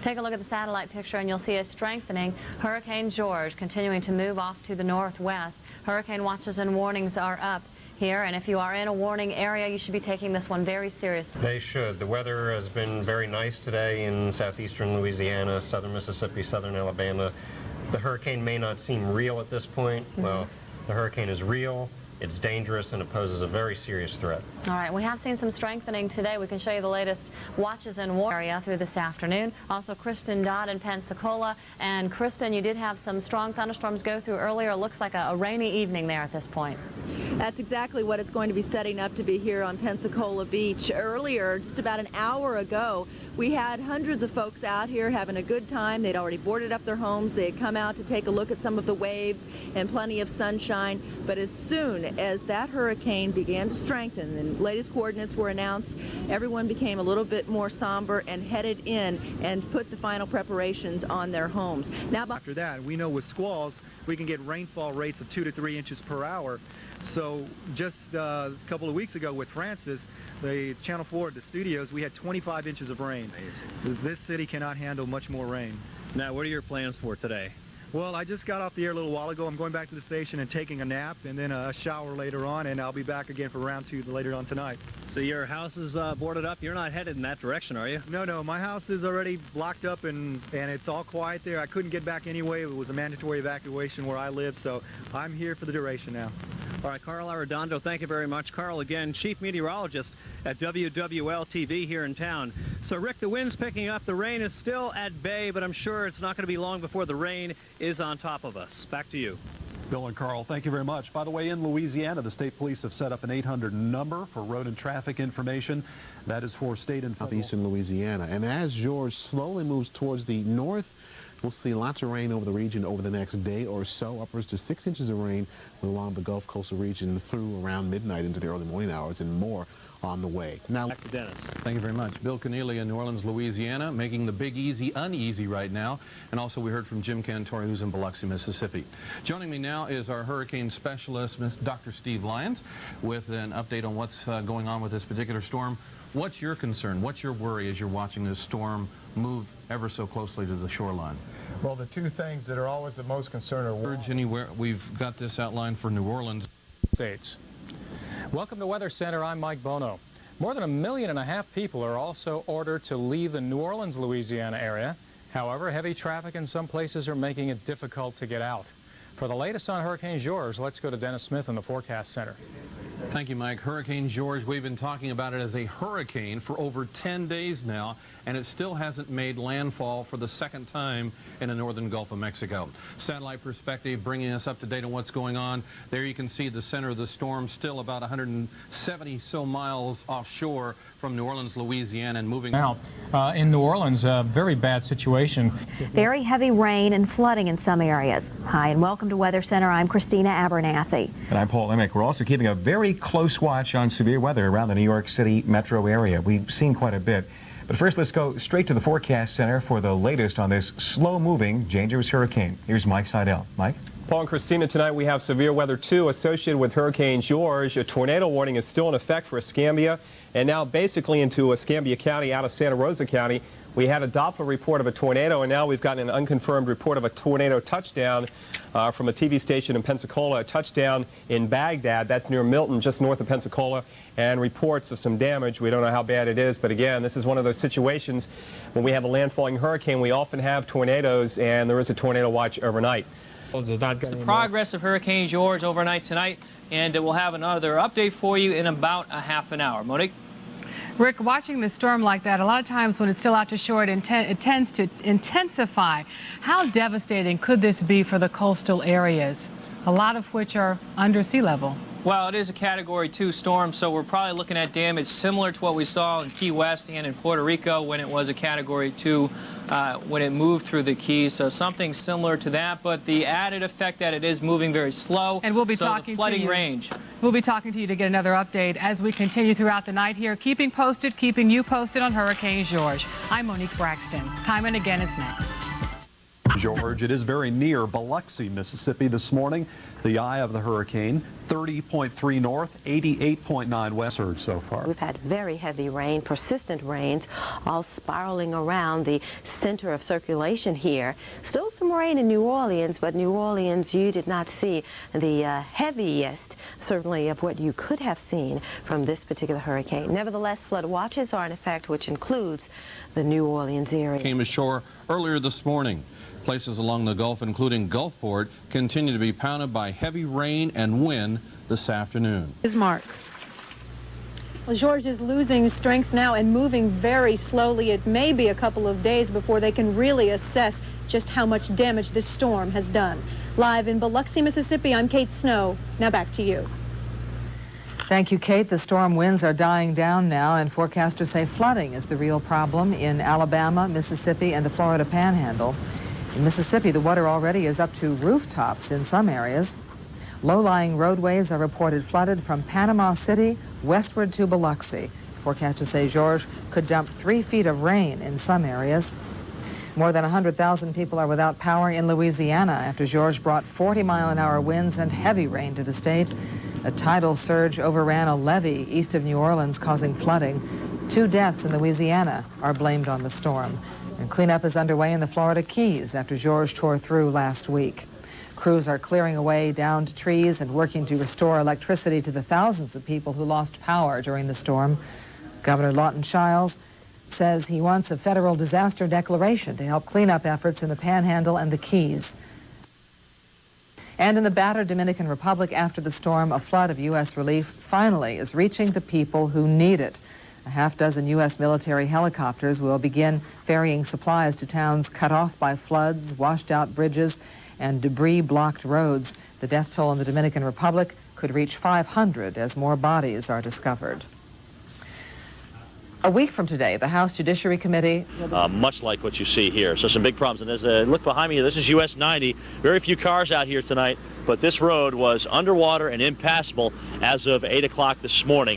Take a look at the satellite picture and you'll see a strengthening Hurricane George continuing to move off to the northwest. Hurricane watches and warnings are up here, and if you are in a warning area, you should be taking this one very seriously. They should. The weather has been very nice today in southeastern Louisiana, southern Mississippi, southern Alabama. The hurricane may not seem real at this point. Well, the hurricane is real. It's dangerous and it poses a very serious threat. All right, we have seen some strengthening today. We can show you the latest watches and warning area through this afternoon. Also, Kristen Dodd in Pensacola. And Kristen, you did have some strong thunderstorms go through earlier. It looks like a rainy evening there at this point. That's exactly what it's going to be setting up to be here on Pensacola Beach. Earlier, just about an hour ago, we had hundreds of folks out here having a good time. They'd already boarded up their homes. They had come out to take a look at some of the waves and plenty of sunshine. But as soon as that hurricane began to strengthen and the latest coordinates were announced, everyone became a little bit more somber and headed in and put the final preparations on their homes. Now, after that, we know with squalls, we can get rainfall rates of 2 to 3 inches per hour. So just a couple of weeks ago with Francis, the Channel 4 at the studios, we had 25 inches of rain. This city cannot handle much more rain. Now, what are your plans for today? Well, I just got off the air a little while ago. I'm going back to the station and taking a nap and then a shower later on, and I'll be back again for round 2 later on tonight. So your house is boarded up? You're not headed in that direction, are you? No, my house is already blocked up and it's all quiet there. I couldn't get back anyway. It was a mandatory evacuation where I live, so I'm here for the duration now. All right, Carl Arredondo, thank you very much. Carl, again, chief meteorologist at WWL-TV here in town. So, Rick, the wind's picking up. The rain is still at bay, but I'm sure it's not going to be long before the rain is on top of us. Back to you. Bill and Carl, thank you very much. By the way, in Louisiana, the state police have set up an 800 number for road and traffic information. That is for state and southeastern Louisiana. And as George slowly moves towards the north, we'll see lots of rain over the region over the next day or so, upwards to 6 inches of rain along the Gulf Coastal region through around midnight into the early morning hours, and more on the way. Now, back to Dennis. Thank you very much. Bill Keneally in New Orleans, Louisiana, making the Big Easy uneasy right now. And also we heard from Jim Cantori, who's in Biloxi, Mississippi. Joining me now is our hurricane specialist, Dr. Steve Lyons, with an update on what's going on with this particular storm. What's your concern? What's your worry as you're watching this storm move ever so closely to the shoreline? Well, the two things that are always the most concern are anywhere. We've got this outlined for New Orleans. States. Welcome to Weather Center. I'm Mike Bono. More than 1.5 million people are also ordered to leave the New Orleans, Louisiana area. However, heavy traffic in some places are making it difficult to get out. For the latest on Hurricane George, let's go to Dennis Smith in the Forecast Center. Thank you, Mike. Hurricane George, we've been talking about it as a hurricane for over 10 days now, and it still hasn't made landfall for the second time in the northern Gulf of Mexico. Satellite perspective bringing us up to date on what's going on. There you can see the center of the storm still about 170 so miles offshore from New Orleans, Louisiana, and moving out. In New Orleans, a very bad situation. Very heavy rain and flooding in some areas. Hi, and welcome to Weather Center. I'm Christina Abernathy. And I'm Paul Emick. We're also keeping a very close watch on severe weather around the New York City metro area. We've seen quite a bit. But first, let's go straight to the Forecast Center for the latest on this slow-moving, dangerous hurricane. Here's Mike Seidel. Mike? Paul and Christina, tonight we have severe weather, too, associated with Hurricane George. A tornado warning is still in effect for Escambia, and now basically into Escambia County out of Santa Rosa County. We had a Doppler report of a tornado, and now we've gotten an unconfirmed report of a tornado touchdown from a TV station in Pensacola, a touchdown in Baghdad. That's near Milton, just north of Pensacola, and reports of some damage. We don't know how bad it is, but again, this is one of those situations when we have a landfalling hurricane, we often have tornadoes, and there is a tornado watch overnight. It's the progress of Hurricane George overnight tonight, and we'll have another update for you in about a half an hour. Monique? Rick, watching the storm like that, a lot of times when it's still out to shore, it tends to intensify. How devastating could this be for the coastal areas, a lot of which are under sea level? Well, it is a Category 2 storm, so we're probably looking at damage similar to what we saw in Key West and in Puerto Rico when it was a Category 2 when it moved through the Keys. So something similar to that, but the added effect that it is moving very slow. And we'll be so talking the flooding to you. range. We'll be talking to you to get another update as we continue throughout the night here, keeping you posted on Hurricane George. I'm Monique Braxton. Time and Again is next. George, it is very near Biloxi, Mississippi this morning. The eye of the hurricane, 30.3 north, 88.9 west surge so far. We've had very heavy rain, persistent rains, all spiraling around the center of circulation here. Still some rain in New Orleans, but New Orleans, you did not see the heaviest, certainly, of what you could have seen from this particular hurricane. Nevertheless, flood watches are in effect, which includes the New Orleans area. Came ashore earlier this morning. Places along the Gulf, including Gulfport, continue to be pounded by heavy rain and wind this afternoon. Is Mark. Well, George is losing strength now and moving very slowly. It may be a couple of days before they can really assess just how much damage this storm has done. Live in Biloxi, Mississippi, I'm Kate Snow. Now back to you. Thank you, Kate. The storm winds are dying down now, and forecasters say flooding is the real problem in Alabama, Mississippi, and the Florida Panhandle. In Mississippi, the water already is up to rooftops in some areas. Low-lying roadways are reported flooded from Panama City westward to Biloxi. Forecasters say George could dump 3 feet of rain in some areas. More than 100,000 people are without power in Louisiana after George brought 40-mile-an-hour winds and heavy rain to the state. A tidal surge overran a levee east of New Orleans, causing flooding. 2 deaths in Louisiana are blamed on the storm. And cleanup is underway in the Florida Keys after George tore through last week. Crews are clearing away downed trees and working to restore electricity to the thousands of people who lost power during the storm. Governor Lawton Chiles says he wants a federal disaster declaration to help clean up efforts in the Panhandle and the Keys. And in the battered Dominican Republic after the storm, a flood of U.S. relief finally is reaching the people who need it. A half-dozen U.S. military helicopters will begin ferrying supplies to towns cut off by floods, washed-out bridges, and debris-blocked roads. The death toll in the Dominican Republic could reach 500 as more bodies are discovered. A week from today, the House Judiciary Committee... much like what you see here. So some big problems. And there's a look behind me. This is US 90. Very few cars out here tonight, but this road was underwater and impassable as of 8 o'clock this morning.